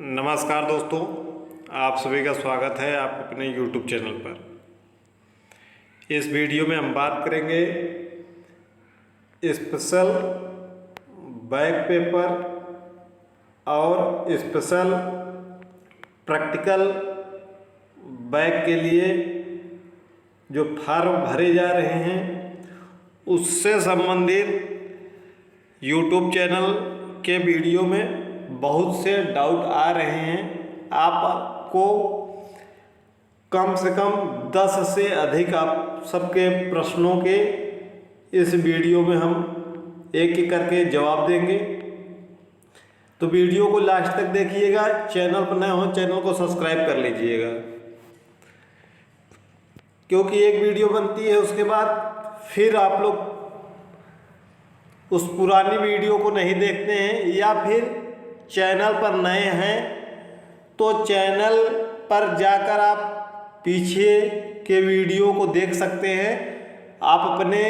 नमस्कार दोस्तों, आप सभी का स्वागत है आप अपने YouTube चैनल पर। इस वीडियो में हम बात करेंगे स्पेशल बैक पेपर और स्पेशल प्रैक्टिकल बैक के लिए जो फॉर्म भरे जा रहे हैं उससे संबंधित YouTube चैनल के वीडियो में बहुत से डाउट आ रहे हैं। आपको कम से कम 10 से अधिक आप सबके प्रश्नों के इस वीडियो में हम एक एक करके जवाब देंगे। तो वीडियो को लास्ट तक देखिएगा। चैनल पर नए हो चैनल को सब्सक्राइब कर लीजिएगा, क्योंकि एक वीडियो बनती है उसके बाद फिर आप लोग उस पुरानी वीडियो को नहीं देखते हैं, या फिर चैनल पर नए हैं तो चैनल पर जाकर आप पीछे के वीडियो को देख सकते हैं। आप अपने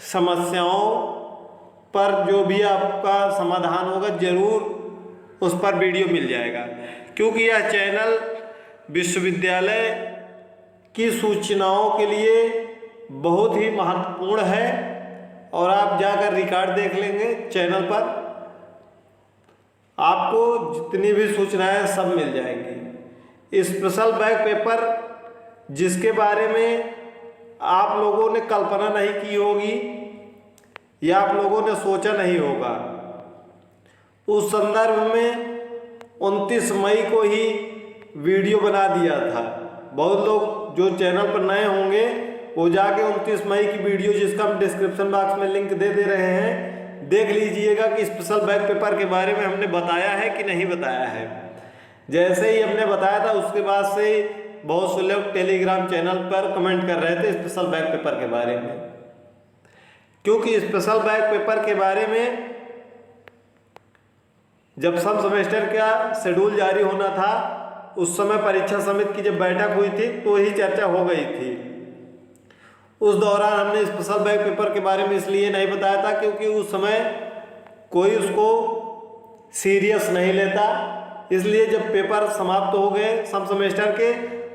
समस्याओं पर जो भी आपका समाधान होगा ज़रूर उस पर वीडियो मिल जाएगा, क्योंकि यह चैनल विश्वविद्यालय की सूचनाओं के लिए बहुत ही महत्वपूर्ण है। और आप जाकर रिकॉर्ड देख लेंगे चैनल पर, आपको जितनी भी सूचनाएं सब मिल जाएंगी। स्पेशल बैक पेपर जिसके बारे में आप लोगों ने कल्पना नहीं की होगी या आप लोगों ने सोचा नहीं होगा, उस संदर्भ में 29 मई को ही वीडियो बना दिया था। बहुत लोग जो चैनल पर नए होंगे वो जाके 29 मई की वीडियो, जिसका हम डिस्क्रिप्शन बॉक्स में लिंक दे रहे हैं, देख लीजिएगा कि स्पेशल बैक पेपर के बारे में हमने बताया है कि नहीं बताया है। जैसे ही हमने बताया था उसके बाद से बहुत से लोग टेलीग्राम चैनल पर कमेंट कर रहे थे स्पेशल बैक पेपर के बारे में, क्योंकि स्पेशल बैक पेपर के बारे में जब सब सेमेस्टर का शेड्यूल जारी होना था उस समय परीक्षा समिति की जब बैठक हुई थी तो ही चर्चा हो गई थी। उस दौरान हमने स्पेशल बैक पेपर के बारे में इसलिए नहीं बताया था क्योंकि उस समय कोई उसको सीरियस नहीं लेता। इसलिए जब पेपर समाप्त हो गए सब सेमेस्टर के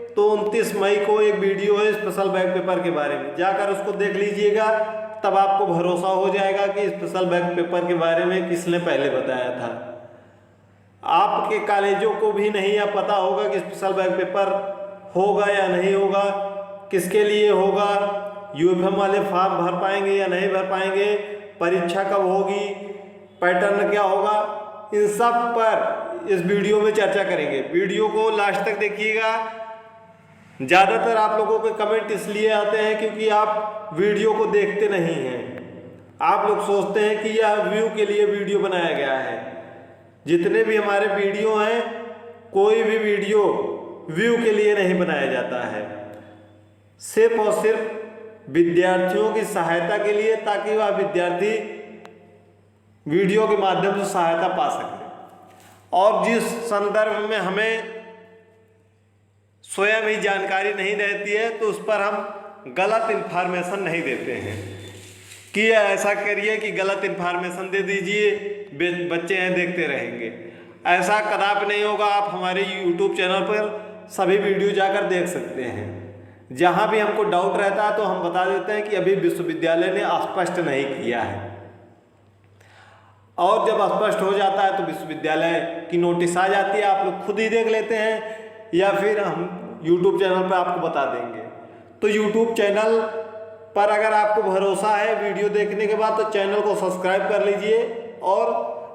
तो 29 मई को एक वीडियो है स्पेशल बैक पेपर के बारे में, जाकर उसको देख लीजिएगा। तब आपको भरोसा हो जाएगा कि स्पेशल बैक पेपर के बारे में किसने पहले बताया था। आपके कॉलेजों को भी नहीं या पता होगा कि स्पेशल बैक पेपर होगा या नहीं होगा, किसके लिए होगा, यूएफएम वाले फॉर्म भर पाएंगे या नहीं भर पाएंगे, परीक्षा कब होगी, पैटर्न क्या होगा, इन सब पर इस वीडियो में चर्चा करेंगे। वीडियो को लास्ट तक देखिएगा। ज़्यादातर आप लोगों के कमेंट इसलिए आते हैं क्योंकि आप वीडियो को देखते नहीं हैं। आप लोग सोचते हैं कि यह व्यू के लिए वीडियो बनाया गया है। जितने भी हमारे वीडियो हैं, कोई भी वीडियो व्यू के लिए नहीं बनाया जाता है, सिर्फ और सिर्फ विद्यार्थियों की सहायता के लिए, ताकि वह विद्यार्थी वीडियो के माध्यम से सहायता पा सके। और जिस संदर्भ में हमें स्वयं ही जानकारी नहीं रहती है तो उस पर हम गलत इन्फॉर्मेशन नहीं देते हैं कि ऐसा करिए कि गलत इन्फॉर्मेशन दे दीजिए, बच्चे हैं देखते रहेंगे। ऐसा कदापि नहीं होगा। आप हमारे YouTube चैनल पर सभी वीडियो जाकर देख सकते हैं। जहाँ भी हमको डाउट रहता है तो हम बता देते हैं कि अभी विश्वविद्यालय ने स्पष्ट नहीं किया है, और जब स्पष्ट हो जाता है तो विश्वविद्यालय की नोटिस आ जाती है, आप लोग खुद ही देख लेते हैं, या फिर हम YouTube चैनल पर आपको बता देंगे। तो YouTube चैनल पर अगर आपको भरोसा है वीडियो देखने के बाद तो चैनल को सब्सक्राइब कर लीजिए और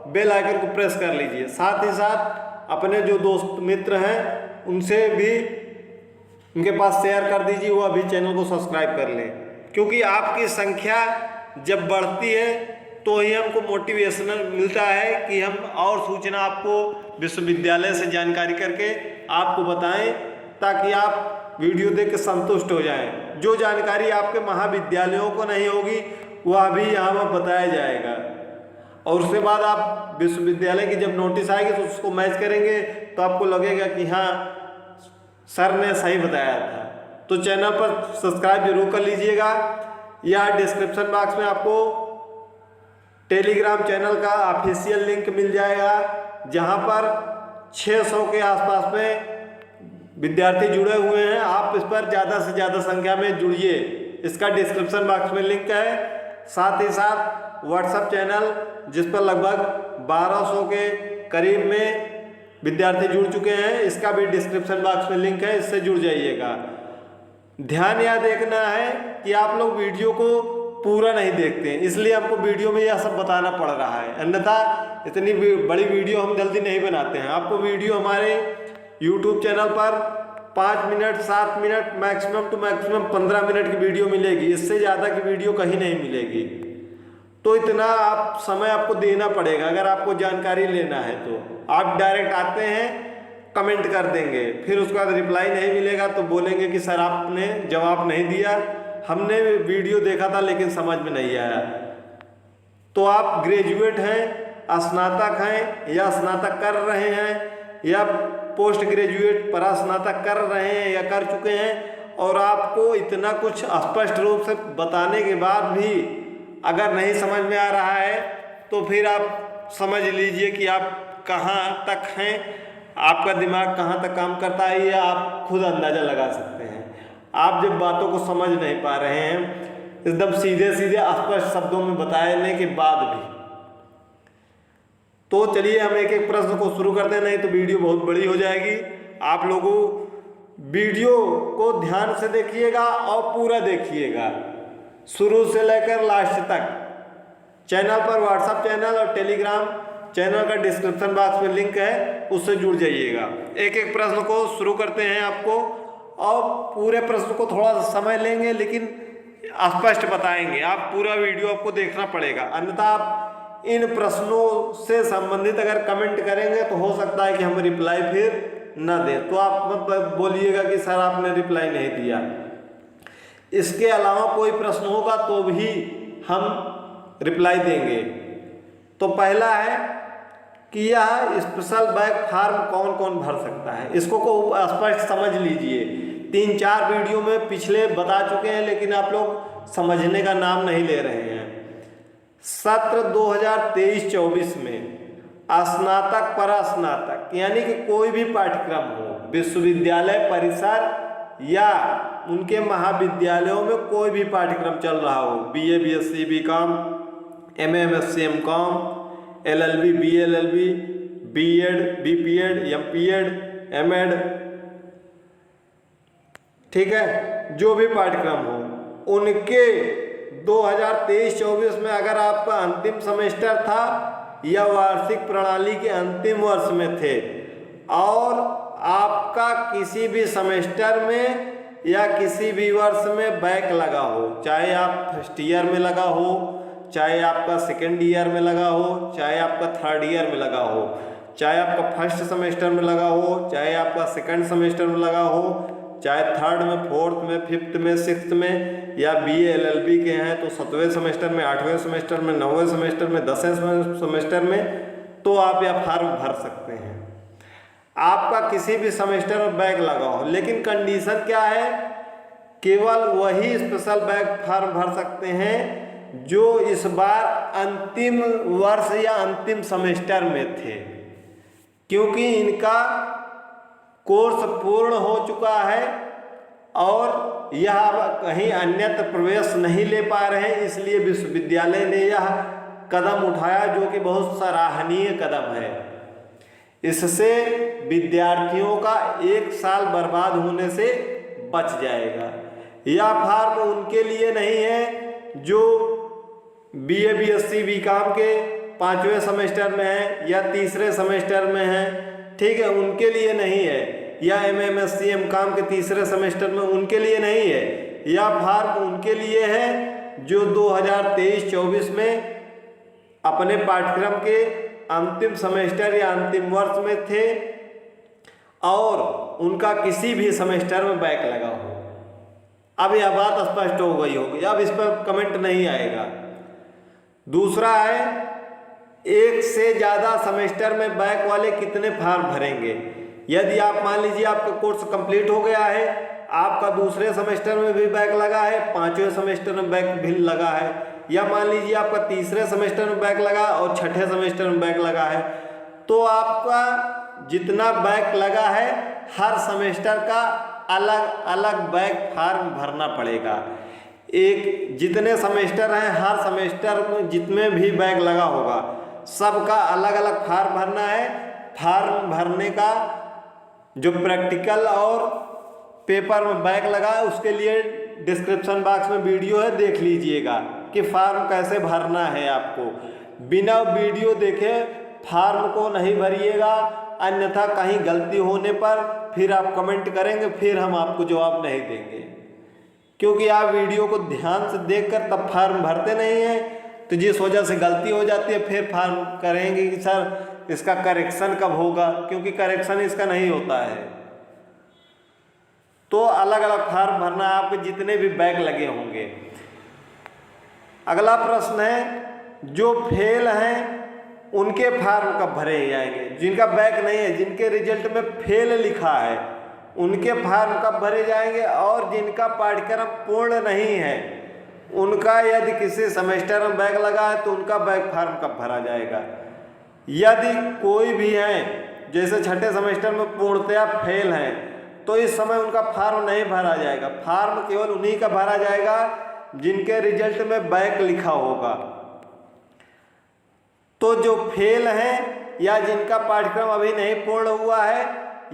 बेल आइकन को प्रेस कर लीजिए। साथ ही साथ अपने जो दोस्त मित्र हैं उनसे भी उनके पास शेयर कर दीजिए, वो अभी चैनल को सब्सक्राइब कर लें, क्योंकि आपकी संख्या जब बढ़ती है तो ही हमको मोटिवेशनल मिलता है कि हम और सूचना आपको विश्वविद्यालय से जानकारी करके आपको बताएं, ताकि आप वीडियो देख के संतुष्ट हो जाएं। जो जानकारी आपके महाविद्यालयों को नहीं होगी वह भी यहाँ पर बताया जाएगा, और उसके बाद आप विश्वविद्यालय की जब नोटिस आएगी तो उसको मैच करेंगे तो आपको लगेगा कि हाँ सर ने सही बताया था। तो चैनल पर सब्सक्राइब जरूर कर लीजिएगा, या डिस्क्रिप्शन बॉक्स में आपको टेलीग्राम चैनल का ऑफिशियल लिंक मिल जाएगा, जहां पर 600 के आसपास में विद्यार्थी जुड़े हुए हैं। आप इस पर ज़्यादा से ज़्यादा संख्या में जुड़िए। इसका डिस्क्रिप्शन बॉक्स में लिंक है। साथ ही साथ व्हाट्सएप चैनल जिस पर लगभग 1200 के करीब में विद्यार्थी जुड़ चुके हैं, इसका भी डिस्क्रिप्शन बॉक्स में लिंक है, इससे जुड़ जाइएगा। ध्यान यह देखना है कि आप लोग वीडियो को पूरा नहीं देखते हैं, इसलिए आपको वीडियो में यह सब बताना पड़ रहा है, अन्यथा इतनी बड़ी वीडियो हम जल्दी नहीं बनाते हैं। आपको वीडियो हमारे YouTube चैनल पर 5 minute 7 minute maximum to maximum 15 minute की वीडियो मिलेगी, इससे ज़्यादा की वीडियो कहीं नहीं मिलेगी। तो इतना आप समय आपको देना पड़ेगा अगर आपको जानकारी लेना है। तो आप डायरेक्ट आते हैं, कमेंट कर देंगे, फिर उसके बाद रिप्लाई नहीं मिलेगा तो बोलेंगे कि सर आपने जवाब नहीं दिया, हमने वीडियो देखा था लेकिन समझ में नहीं आया। तो आप ग्रेजुएट हैं, स्नातक हैं, या स्नातक कर रहे हैं, या पोस्ट ग्रेजुएट परास्नातक कर रहे हैं या कर चुके हैं, और आपको इतना कुछ स्पष्ट रूप से बताने के बाद भी अगर नहीं समझ में आ रहा है तो फिर आप समझ लीजिए कि आप कहाँ तक हैं, आपका दिमाग कहाँ तक काम करता है, ये आप खुद अंदाज़ा लगा सकते हैं। आप जब बातों को समझ नहीं पा रहे हैं एकदम सीधे सीधे स्पष्ट शब्दों में बताने के बाद भी, तो चलिए हम एक एक प्रश्न को शुरू करते हैं, नहीं तो वीडियो बहुत बड़ी हो जाएगी। आप लोगों वीडियो को ध्यान से देखिएगा और पूरा देखिएगा शुरू से लेकर लास्ट तक। चैनल पर व्हाट्सएप चैनल और टेलीग्राम चैनल का डिस्क्रिप्शन बॉक्स में लिंक है, उससे जुड़ जाइएगा। एक एक प्रश्न को शुरू करते हैं आपको, और पूरे प्रश्न को थोड़ा समय लेंगे लेकिन स्पष्ट बताएंगे। आप पूरा वीडियो आपको देखना पड़ेगा, अन्यथा आप इन प्रश्नों से संबंधित अगर कमेंट करेंगे तो हो सकता है कि हम रिप्लाई फिर न दें। तो आप मत बोलिएगा कि सर आपने रिप्लाई नहीं दिया। इसके अलावा कोई प्रश्न होगा तो भी हम रिप्लाई देंगे। तो पहला है कि यह स्पेशल बैक फॉर्म कौन कौन भर सकता है, इसको को स्पष्ट समझ लीजिए। 3-4 वीडियो में पिछले बता चुके हैं लेकिन आप लोग समझने का नाम नहीं ले रहे हैं। सत्र 2023-24 में स्नातक परास्नातक यानी कि कोई भी पाठ्यक्रम हो, विश्वविद्यालय परिसर या उनके महाविद्यालयों में कोई भी पाठ्यक्रम चल रहा हो, BA BSc BCom MA MSc MCom LLB BLLB B.Ed B.Ped M.Ped M.Ed, ठीक है, जो भी पाठ्यक्रम हो उनके 2023-24 में अगर आपका अंतिम सेमेस्टर था या वार्षिक प्रणाली के अंतिम वर्ष में थे और आपका किसी भी सेमेस्टर में या किसी भी वर्ष में बैक लगा हो, चाहे आप फर्स्ट ईयर में लगा हो, चाहे आपका सेकेंड ईयर में लगा हो, चाहे आपका थर्ड ईयर में लगा हो, चाहे आपका फर्स्ट सेमेस्टर में लगा हो, चाहे आपका सेकेंड सेमेस्टर में लगा हो, चाहे थर्ड में, फोर्थ में, फिफ्थ में, सिक्स्थ में, या BA LLB के हैं तो 7वें सेमेस्टर में, 8वें सेमेस्टर में, 9वें सेमेस्टर में, 10वें सेमेस्टर में, तो आप यह फॉर्म भर सकते हैं। आपका किसी भी सेमेस्टर में बैक लगा हो, लेकिन कंडीशन क्या है, केवल वही स्पेशल बैक फॉर्म भर सकते हैं जो इस बार अंतिम वर्ष या अंतिम सेमेस्टर में थे, क्योंकि इनका कोर्स पूर्ण हो चुका है और यह कहीं अन्यत्र प्रवेश नहीं ले पा रहे हैं, इसलिए विश्वविद्यालय ने यह कदम उठाया जो कि बहुत सराहनीय कदम है। इससे विद्यार्थियों का 1 साल बर्बाद होने से बच जाएगा। यह फॉर्म उनके लिए नहीं है जो BA BSc BCom के 5वें सेमेस्टर में है या तीसरे सेमेस्टर में है, ठीक है, उनके लिए नहीं है, या MA MSc MCom के तीसरे सेमेस्टर में, उनके लिए नहीं है। यह फॉर्म उनके लिए है जो 2023-24 में अपने पाठ्यक्रम के अंतिम सेमेस्टर या अंतिम वर्ष में थे और उनका किसी भी सेमेस्टर में बैक लगा हो। अब यह बात स्पष्ट हो गई होगी, अब इस पर कमेंट नहीं आएगा। दूसरा है, एक से ज़्यादा सेमेस्टर में बैक वाले कितने फॉर्म भरेंगे। यदि आप मान लीजिए आपका कोर्स कंप्लीट हो गया है, आपका दूसरे सेमेस्टर में भी बैक लगा है, 5वें सेमेस्टर में बैक भी लगा है, या मान लीजिए आपका तीसरे सेमेस्टर में बैक लगा और 6ठे सेमेस्टर में बैक लगा है, तो आपका जितना बैक लगा है हर सेमेस्टर का अलग अलग बैक फार्म भरना पड़ेगा। एक जितने सेमेस्टर हैं हर सेमेस्टर में जितने भी बैक लगा होगा सबका अलग अलग फार्म भरना है। फार्म भरने का जो प्रैक्टिकल और पेपर में बैक लगा है उसके लिए डिस्क्रिप्शन बॉक्स में वीडियो है, देख लीजिएगा कि फार्म कैसे भरना है। आपको बिना वीडियो देखे फार्म को नहीं भरिएगा, अन्यथा कहीं गलती होने पर फिर आप कमेंट करेंगे, फिर हम आपको जवाब नहीं देंगे। क्योंकि आप वीडियो को ध्यान से देखकर तब फार्म भरते नहीं हैं, तो जिस वजह से गलती हो जाती है फिर फार्म करेंगे कि सर इसका करेक्शन कब होगा, क्योंकि करेक्शन इसका नहीं होता है। तो अलग अलग फार्म भरना है आपके जितने भी बैक लगे होंगे। अगला प्रश्न है, जो फेल हैं उनके फार्म कब भरे जाएंगे? जिनका बैक नहीं है, जिनके रिजल्ट में फेल लिखा है, उनके फार्म कब भरे जाएंगे? और जिनका पाठ्यक्रम पूर्ण नहीं है उनका यदि किसी सेमेस्टर में बैक लगा है तो उनका बैक फार्म कब भरा जाएगा? यदि कोई भी है जैसे छठे सेमेस्टर में पूर्णतया फेल हैं तो इस समय उनका फार्म नहीं भरा जाएगा। फार्म केवल उन्हीं का भरा जाएगा जिनके रिजल्ट में बैक लिखा होगा। तो जो फेल हैं या जिनका पाठ्यक्रम अभी नहीं पूर्ण हुआ है,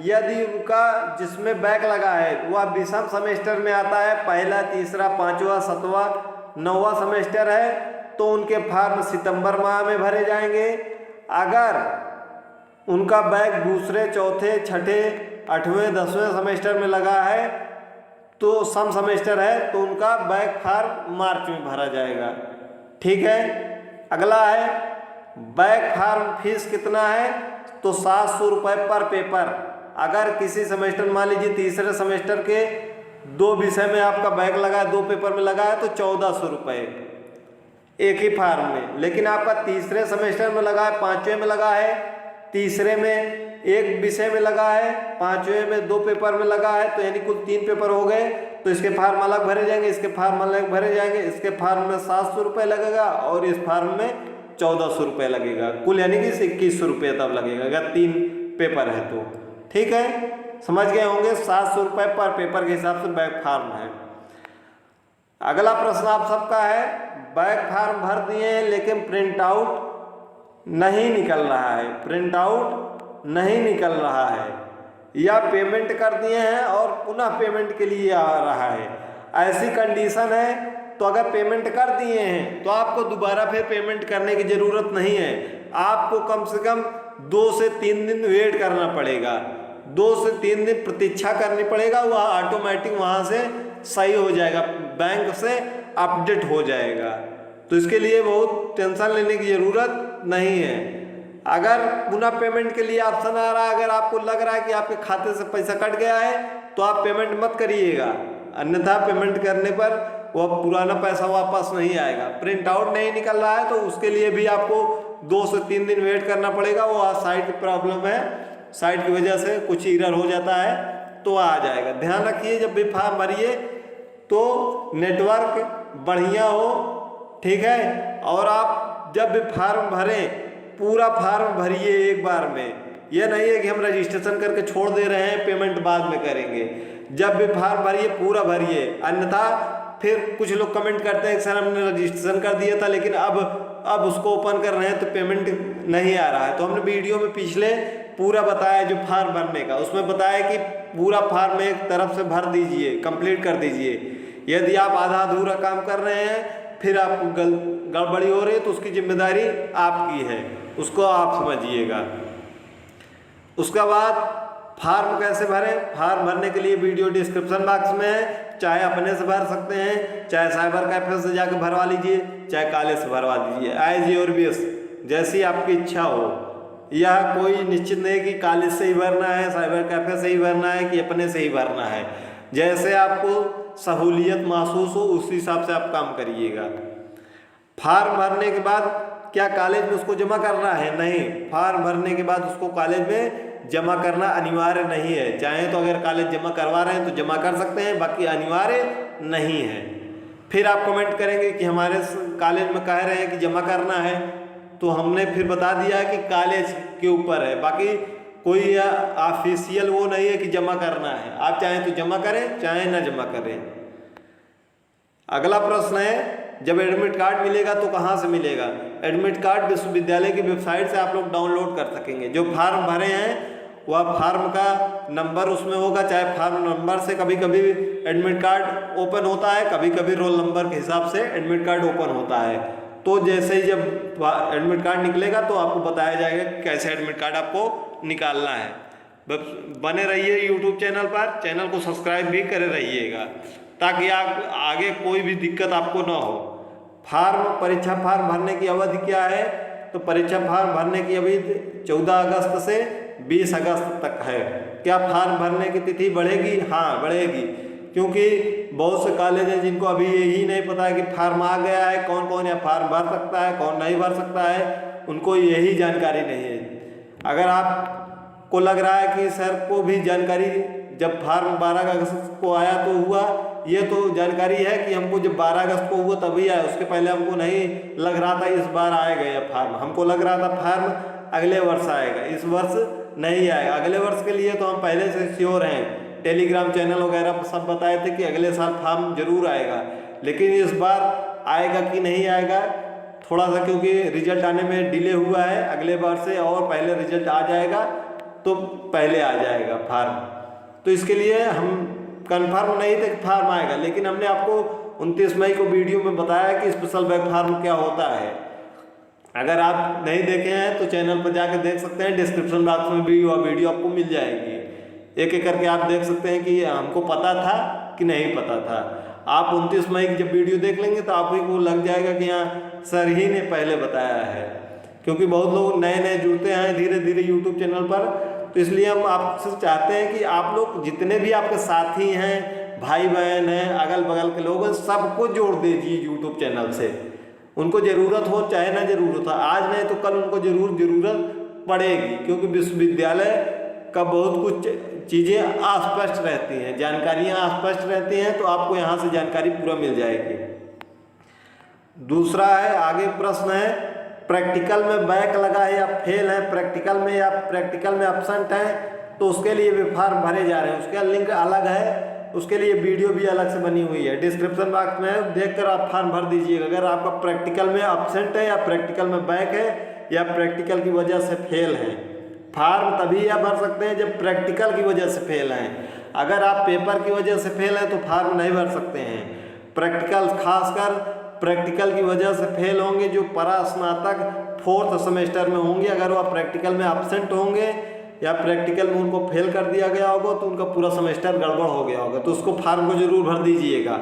यदि उनका जिसमें बैक लगा है वह विषम सेमेस्टर में आता है, पहला, तीसरा, पांचवा, सातवां, 9वां सेमेस्टर है, तो उनके फार्म सितंबर माह में भरे जाएंगे। अगर उनका बैक दूसरे, चौथे, छठे, 8वें, 10वें सेमेस्टर में लगा है तो सम सेमेस्टर है तो उनका बैक फार्म मार्च में भरा जाएगा। ठीक है। अगला है, बैक फार्म फीस कितना है? तो 700 रुपये पर पेपर। अगर किसी सेमेस्टर, मान लीजिए तीसरे सेमेस्टर के 2 विषय में आपका बैक लगा है, 2 पेपर में लगा है, तो 1400 रुपये एक ही फार्म में। लेकिन आपका तीसरे सेमेस्टर में लगा है, 5वें में लगा है, तीसरे में 1 विषय में लगा है, 5वें में 2 पेपर में लगा है, तो यानी कुल 3 पेपर हो गए, तो इसके फार्म अलग भरे जाएंगे, इसके फार्म अलग भरे जाएंगे। इसके फार्म में 700 रुपये लगेगा और इस फार्म में 1400 रुपये लगेगा, कुल यानी कि 2100 रुपये तब लगेगा अगर 3 पेपर है तो। ठीक है, समझ गए होंगे। 700 रुपये पर पेपर के हिसाब से बैक फार्म है। अगला प्रश्न आप सबका है, बैक फार्म भर दिए हैं लेकिन प्रिंट आउट नहीं निकल रहा है, प्रिंट आउट नहीं निकल रहा है, या पेमेंट कर दिए हैं और पुनः पेमेंट के लिए आ रहा है। ऐसी कंडीशन है तो अगर पेमेंट कर दिए हैं तो आपको दोबारा फिर पेमेंट करने की ज़रूरत नहीं है। आपको कम से कम 2 से 3 दिन वेट करना पड़ेगा, 2 से 3 दिन प्रतीक्षा करनी पड़ेगा, वह ऑटोमेटिक वहाँ से सही हो जाएगा, बैंक से अपडेट हो जाएगा। तो इसके लिए बहुत टेंशन लेने की ज़रूरत नहीं है। अगर पुनः पेमेंट के लिए ऑप्शन आ रहा है, अगर आपको लग रहा है कि आपके खाते से पैसा कट गया है तो आप पेमेंट मत करिएगा, अन्यथा पेमेंट करने पर वह पुराना पैसा वापस नहीं आएगा। प्रिंट आउट नहीं निकल रहा है तो उसके लिए भी आपको 2 से 3 दिन वेट करना पड़ेगा। वो साइट की प्रॉब्लम है, साइट की वजह से कुछ एरर हो जाता है तो आ जाएगा। ध्यान रखिए जब भी फॉर्म भरिए तो नेटवर्क बढ़िया हो, ठीक है। और आप जब भी फॉर्म भरें पूरा फॉर्म भरिए एक बार में, यह नहीं है कि हम रजिस्ट्रेशन करके छोड़ दे रहे हैं पेमेंट बाद में करेंगे। जब भी फॉर्म भरिए पूरा भरिए, अन्यथा फिर कुछ लोग कमेंट करते हैं कि सर हमने रजिस्ट्रेशन कर दिया था लेकिन अब उसको ओपन कर रहे हैं तो पेमेंट नहीं आ रहा है। तो हमने वीडियो में पिछले पूरा बताया जो फॉर्म भरने का, उसमें बताया कि पूरा फॉर्म एक तरफ से भर दीजिए, कंप्लीट कर दीजिए। यदि आप आधा अधूरा काम कर रहे हैं फिर आपको गड़बड़ी हो रही है तो उसकी जिम्मेदारी आपकी है, उसको आप समझिएगा। उसके बाद फार्म कैसे भरें? फार्म भरने के लिए वीडियो डिस्क्रिप्शन बॉक्स में है, चाहे अपने से भर सकते हैं, चाहे साइबर कैफे से जाकर भरवा लीजिए, चाहे कॉलेज से भरवा दीजिए, एज योर विश, जैसी आपकी इच्छा हो। यह कोई निश्चित नहीं कि कॉलेज से ही भरना है, साइबर कैफे से ही भरना है कि अपने से ही भरना है, जैसे आपको सहूलियत महसूस हो उसी हिसाब से आप काम करिएगा। फार्म भरने के बाद क्या कॉलेज में उसको जमा करना है? नहीं, फार्म भरने के बाद उसको कॉलेज में जमा करना अनिवार्य नहीं है। चाहे तो अगर कॉलेज जमा करवा रहे हैं तो जमा कर सकते हैं, बाकी अनिवार्य नहीं है। फिर आप कमेंट करेंगे कि हमारे कॉलेज में कह रहे हैं कि जमा करना है, तो हमने फिर बता दिया है कि कॉलेज के ऊपर है, बाकी कोई ऑफिशियल वो नहीं है कि जमा करना है, आप चाहें तो जमा करें चाहे ना जमा करें। अगला प्रश्न है, जब एडमिट कार्ड मिलेगा तो कहाँ से मिलेगा? एडमिट कार्ड विश्वविद्यालय की वेबसाइट से आप लोग डाउनलोड कर सकेंगे। जो फार्म भरे हैं वह फार्म का नंबर उसमें होगा, चाहे फार्म नंबर से कभी कभी एडमिट कार्ड ओपन होता है, कभी कभी रोल नंबर के हिसाब से एडमिट कार्ड ओपन होता है। तो जैसे ही जब एडमिट कार्ड निकलेगा तो आपको बताया जाएगा कि कैसे एडमिट कार्ड आपको निकालना है। बने रहिए यूट्यूब चैनल पर, चैनल को सब्सक्राइब भी करे रहिएगा ताकि आप आगे कोई भी दिक्कत आपको ना हो। परीक्षा फार्म भरने की अवधि क्या है? तो परीक्षा फार्म भरने की अवधि 14 अगस्त से 20 अगस्त तक है। क्या फार्म भरने की तिथि बढ़ेगी? हाँ बढ़ेगी, क्योंकि बहुत से कॉलेज हैं जिनको अभी यही नहीं पता है कि फार्म आ गया है, कौन कौन यह फार्म भर सकता है कौन नहीं भर सकता है, उनको यही जानकारी नहीं है। अगर आपको लग रहा है कि सर को भी जानकारी जब फार्म 12 अगस्त को आया तो हुआ, ये तो जानकारी है कि हमको जब 12 अगस्त को हुआ तभी आया, उसके पहले हमको नहीं लग रहा था इस बार आएगा यह फार्म। हमको लग रहा था फार्म अगले वर्ष आएगा, इस वर्ष नहीं आएगा। अगले वर्ष के लिए तो हम पहले से श्योर हैं, टेलीग्राम चैनल वगैरह सब बताए थे कि अगले साल फार्म जरूर आएगा, लेकिन इस बार आएगा कि नहीं आएगा थोड़ा सा, क्योंकि रिजल्ट आने में डिले हुआ है। अगले बार से और पहले रिजल्ट आ जाएगा तो पहले आ जाएगा फार्म। तो इसके लिए हम कंफर्म नहीं थे कि फार्म आएगा, लेकिन हमने आपको 29 मई को वीडियो में बताया कि स्पेशल बैक फार्म क्या होता है। अगर आप नहीं देखे हैं तो चैनल पर जाकर देख सकते हैं, डिस्क्रिप्शन बॉक्स में भी वह वीडियो आपको मिल जाएगी। एक एक करके आप देख सकते हैं कि हमको पता था कि नहीं पता था। आप 29 मई की जब वीडियो देख लेंगे तो आप ही को लग जाएगा कि हाँ सर ही ने पहले बताया है, क्योंकि बहुत लोग नए नए जुड़ते हैं धीरे धीरे यूट्यूब चैनल पर। तो इसलिए हम आपसे चाहते हैं कि आप लोग जितने भी आपके साथी हैं, भाई बहन हैं, अगल बगल के लोग हैं, सबको जोड़ दीजिए यूट्यूब चैनल से। उनको ज़रूरत हो चाहे ना ज़रूरत हो, आज नहीं तो कल उनको ज़रूरत पड़ेगी, क्योंकि विश्वविद्यालय का बहुत कुछ चीज़ें अस्पष्ट रहती हैं, जानकारियाँ अस्पष्ट रहती हैं, तो आपको यहाँ से जानकारी पूरा मिल जाएगी। दूसरा है, आगे प्रश्न है, प्रैक्टिकल में बैक लगा है या फेल है प्रैक्टिकल में, या प्रैक्टिकल में एब्सेंट है, तो उसके लिए भी फॉर्म भरे जा रहे हैं। उसका लिंक अलग है, उसके लिए वीडियो भी अलग से बनी हुई है, डिस्क्रिप्शन बॉक्स में देखकर आप फॉर्म भर दीजिएगा। अगर आपका प्रैक्टिकल में एब्सेंट है या प्रैक्टिकल में बैक है या प्रैक्टिकल की वजह से फेल है, फॉर्म तभी आप भर सकते हैं जब प्रैक्टिकल की वजह से फेल हैं। अगर आप पेपर की वजह से फेल हैं तो फॉर्म नहीं भर सकते हैं। प्रैक्टिकल, खासकर प्रैक्टिकल की वजह से फेल होंगे जो परास्नातक 4th सेमेस्टर में होंगे, अगर वह प्रैक्टिकल में एब्सेंट होंगे या प्रैक्टिकल में उनको फेल कर दिया गया होगा तो उनका पूरा सेमेस्टर गड़बड़ हो गया होगा, तो उसको फॉर्म को जरूर भर दीजिएगा।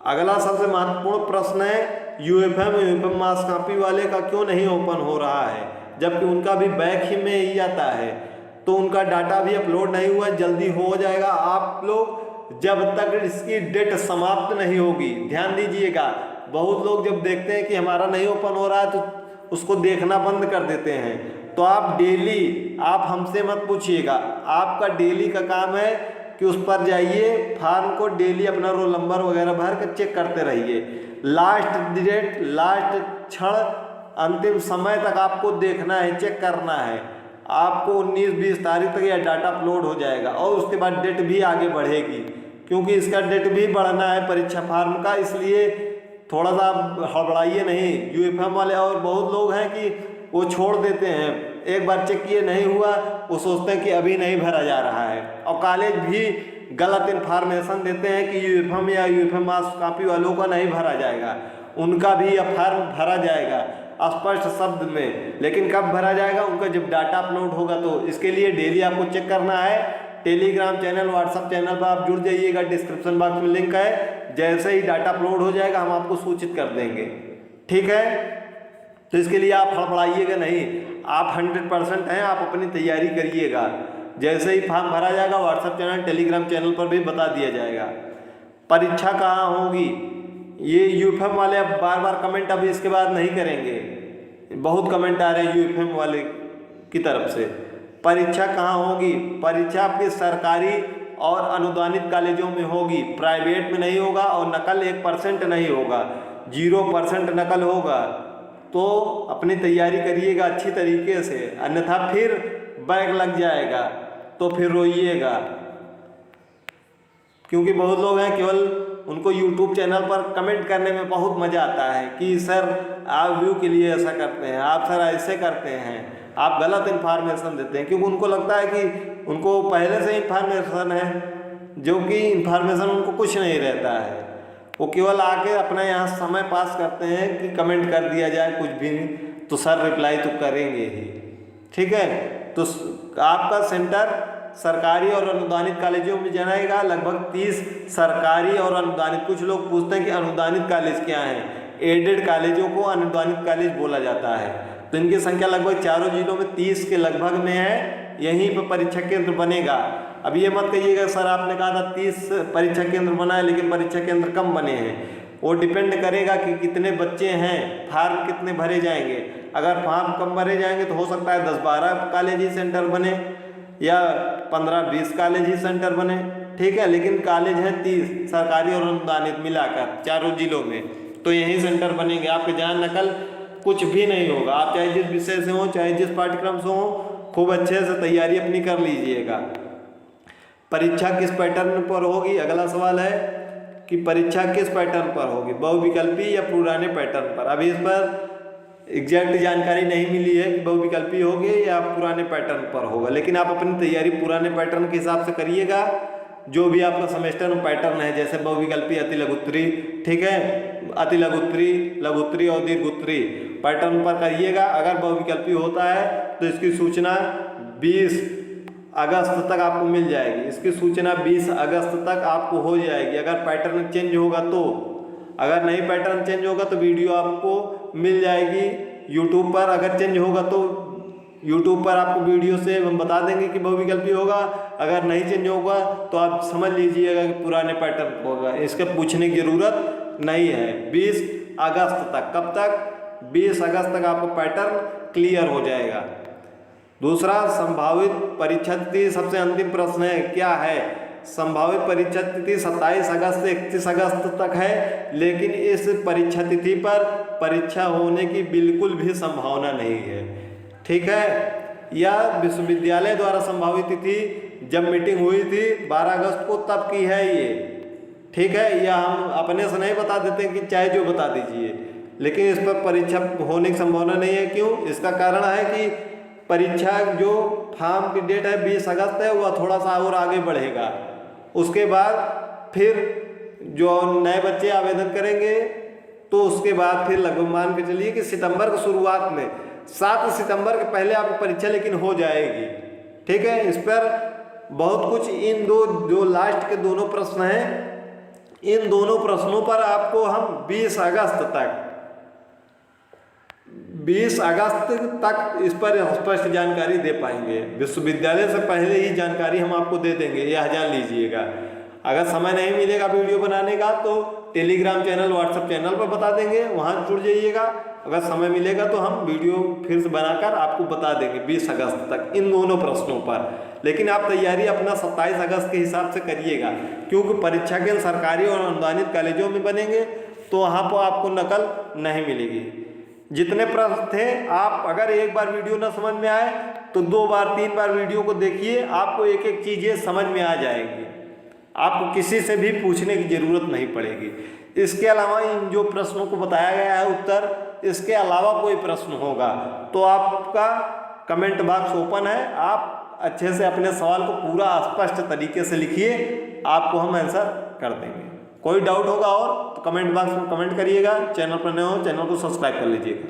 अगला सबसे महत्वपूर्ण प्रश्न है, यूएफएम मास कॉपी वाले का क्यों नहीं ओपन हो रहा है, जबकि उनका भी बैक ही में ही आता है, तो उनका डाटा भी अपलोड नहीं हुआ, जल्दी हो जाएगा। आप लोग जब तक इसकी डेट समाप्त नहीं होगी, ध्यान दीजिएगा, बहुत लोग जब देखते हैं कि हमारा नहीं ओपन हो रहा है तो उसको देखना बंद कर देते हैं। तो आप डेली, आप हमसे मत पूछिएगा, आपका डेली का काम है कि उस पर जाइए, फॉर्म को डेली अपना रोल नंबर वगैरह भर कर चेक करते रहिए। लास्ट डेट, लास्ट क्षण, अंतिम समय तक आपको देखना है, चेक करना है। आपको 19-20 तारीख तक यह डाटा अपलोड हो जाएगा और उसके बाद डेट भी आगे बढ़ेगी, क्योंकि इसका डेट भी बढ़ना है परीक्षा फॉर्म का, इसलिए थोड़ा सा हड़बड़ाइए नहीं यूएफएम वाले। और बहुत लोग हैं कि वो छोड़ देते हैं, एक बार चेक किए नहीं हुआ, वो सोचते हैं कि अभी नहीं भरा जा रहा है, और कॉलेज भी गलत इन्फॉर्मेशन देते हैं कि यूएफएम या यूएफएम मास कॉपी वालों का नहीं भरा जाएगा, उनका भी यह फॉर्म भरा जाएगा स्पष्ट शब्द में। लेकिन कब भरा जाएगा? उनका जब डाटा अपलोड होगा। तो इसके लिए डेली आपको चेक करना है। टेलीग्राम चैनल, व्हाट्सएप चैनल पर आप जुड़ जाइएगा, डिस्क्रिप्शन बॉक्स में लिंक है, जैसे ही डाटा अपलोड हो जाएगा हम आपको सूचित कर देंगे, ठीक है। तो इसके लिए आप हड़बड़ाइएगा नहीं, आप 100% हैं, आप अपनी तैयारी करिएगा। जैसे ही फॉर्म भरा जाएगा व्हाट्सएप चैनल, टेलीग्राम चैनल पर भी बता दिया जाएगा। परीक्षा कहाँ होगी, ये यूएफएम वाले अब बार बार कमेंट अभी इसके बाद नहीं करेंगे, बहुत कमेंट आ रहे हैं यूएफएम वाले की तरफ से। परीक्षा कहाँ होगी? परीक्षा आपके सरकारी और अनुदानित कॉलेजों में होगी, प्राइवेट में नहीं होगा, और नकल 1% नहीं होगा, 0% नकल होगा। तो अपनी तैयारी करिएगा अच्छी तरीके से, अन्यथा फिर बैक लग जाएगा तो फिर रोइएगा, क्योंकि बहुत लोग हैं केवल उनको यूट्यूब चैनल पर कमेंट करने में बहुत मज़ा आता है कि सर आप व्यू के लिए ऐसा करते हैं, आप सर ऐसे करते हैं, आप गलत इन्फॉर्मेशन देते हैं, क्योंकि उनको लगता है कि उनको पहले से इन्फॉर्मेशन है, जो कि इन्फॉर्मेशन उनको कुछ नहीं रहता है। वो केवल आके अपना यहाँ समय पास करते हैं कि कमेंट कर दिया जाए कुछ भी, तो सर रिप्लाई तो करेंगे ही। ठीक है, तो आपका सेंटर सरकारी और अनुदानित कॉलेजों में जाएगा। लगभग 30 सरकारी और अनुदानित, कुछ लोग पूछते हैं कि अनुदानित कॉलेज क्या है। एडेड कॉलेजों को अनुदानित कॉलेज बोला जाता है। तो इनकी संख्या लगभग चारों जिलों में 30 के लगभग में है। यहीं पर परीक्षा केंद्र बनेगा। अब ये मत कहिएगा सर आपने कहा था 30 परीक्षा केंद्र बना है लेकिन परीक्षा केंद्र कम बने हैं। वो डिपेंड करेगा कि कितने बच्चे हैं, फार्म कितने भरे जाएंगे। अगर फार्म कम भरे जाएंगे तो हो सकता है 10-12 कॉलेज ही सेंटर बने या 15-20 कॉलेज ही सेंटर बने। ठीक है, लेकिन कॉलेज हैं 30 सरकारी और अनुदानित मिलाकर चारों जिलों में, तो यही सेंटर बनेंगे। आपके जान नकल कुछ भी नहीं होगा। आप चाहे जिस विषय से हो, चाहे जिस पाठ्यक्रम से हो, खूब अच्छे से तैयारी अपनी कर लीजिएगा। परीक्षा किस पैटर्न पर होगी, अगला सवाल है कि परीक्षा किस पैटर्न पर होगी, बहुविकल्पी या पुराने पैटर्न पर। अभी इस पर एग्जैक्ट जानकारी नहीं मिली है कि बहुविकल्पी होगी या पुराने पैटर्न पर होगा, लेकिन आप अपनी तैयारी पुराने पैटर्न के हिसाब से करिएगा। जो भी आपका सेमेस्टर में पैटर्न है, जैसे बहुविकल्पी, अति लघुत्तरी, ठीक है, अति लघुत्तरी, लघुत्तरी और दीर्घोत्तरी पैटर्न पर करिएगा। अगर बहुविकल्पी होता है तो इसकी सूचना 20 अगस्त तक आपको मिल जाएगी। इसकी सूचना 20 अगस्त तक आपको हो जाएगी। अगर पैटर्न चेंज होगा तो, अगर नहीं पैटर्न चेंज होगा तो वीडियो आपको मिल जाएगी यूट्यूब पर। अगर चेंज होगा तो यूट्यूब पर आपको वीडियो से हम बता देंगे कि बहुविकल्पी होगा। अगर नहीं चेंज होगा तो आप समझ लीजिएगा कि पुराने पैटर्न होगा। इसके पूछने की ज़रूरत नहीं है। 20 अगस्त तक, कब तक? 20 अगस्त तक आपको पैटर्न क्लियर हो जाएगा। दूसरा, संभावित परीक्षा तिथि, सबसे अंतिम प्रश्न है, क्या है? संभावित परीक्षा तिथि 27 अगस्त से 31 अगस्त तक है, लेकिन इस परीक्षा तिथि पर परीक्षा होने की बिल्कुल भी संभावना नहीं है। ठीक है, यह विश्वविद्यालय द्वारा संभावित तिथि जब मीटिंग हुई थी 12 अगस्त को, तब की है ये। ठीक है, यह हम अपने से नहीं बता देते कि चाहे जो बता दीजिए, लेकिन इस पर परीक्षा होने की संभावना नहीं है। क्यों? इसका कारण है कि परीक्षा जो फॉर्म की डेट है 20 अगस्त है, वह थोड़ा सा और आगे बढ़ेगा। उसके बाद फिर जो नए बच्चे आवेदन करेंगे तो उसके बाद फिर लगभग मान के चलिए कि सितंबर की शुरुआत में, 7 सितंबर के पहले आपकी परीक्षा लेकिन हो जाएगी। ठीक है, इस पर बहुत कुछ, इन दो जो लास्ट के दोनों प्रश्न हैं, इन दोनों प्रश्नों पर आपको हम 20 अगस्त तक इस पर स्पष्ट जानकारी दे पाएंगे। विश्वविद्यालय से पहले ही जानकारी हम आपको दे देंगे, यह जान लीजिएगा। अगर समय नहीं मिलेगा वीडियो बनाने का तो टेलीग्राम चैनल, व्हाट्सएप चैनल पर बता देंगे, वहाँ जुड़ जाइएगा। अगर समय मिलेगा तो हम वीडियो फिर से बनाकर आपको बता देंगे 20 अगस्त तक इन दोनों प्रश्नों पर। लेकिन आप तैयारी अपना 27 अगस्त के हिसाब से करिएगा, क्योंकि परीक्षा के सरकारी और अनुदानित कॉलेजों में बनेंगे तो वहाँ पर आपको नकल नहीं मिलेगी। जितने प्रश्न थे, आप अगर एक बार वीडियो ना समझ में आए तो 2 बार 3 बार वीडियो को देखिए, आपको एक एक चीज़ें समझ में आ जाएंगी। आपको किसी से भी पूछने की ज़रूरत नहीं पड़ेगी। इसके अलावा इन जो प्रश्नों को बताया गया है उत्तर, इसके अलावा कोई प्रश्न होगा तो आपका कमेंट बॉक्स ओपन है। आप अच्छे से अपने सवाल को पूरा स्पष्ट तरीके से लिखिए, आपको हम आंसर कर देंगे। कोई डाउट होगा और तो कमेंट बॉक्स में कमेंट करिएगा। चैनल पर नए हो, चैनल को सब्सक्राइब कर लीजिएगा।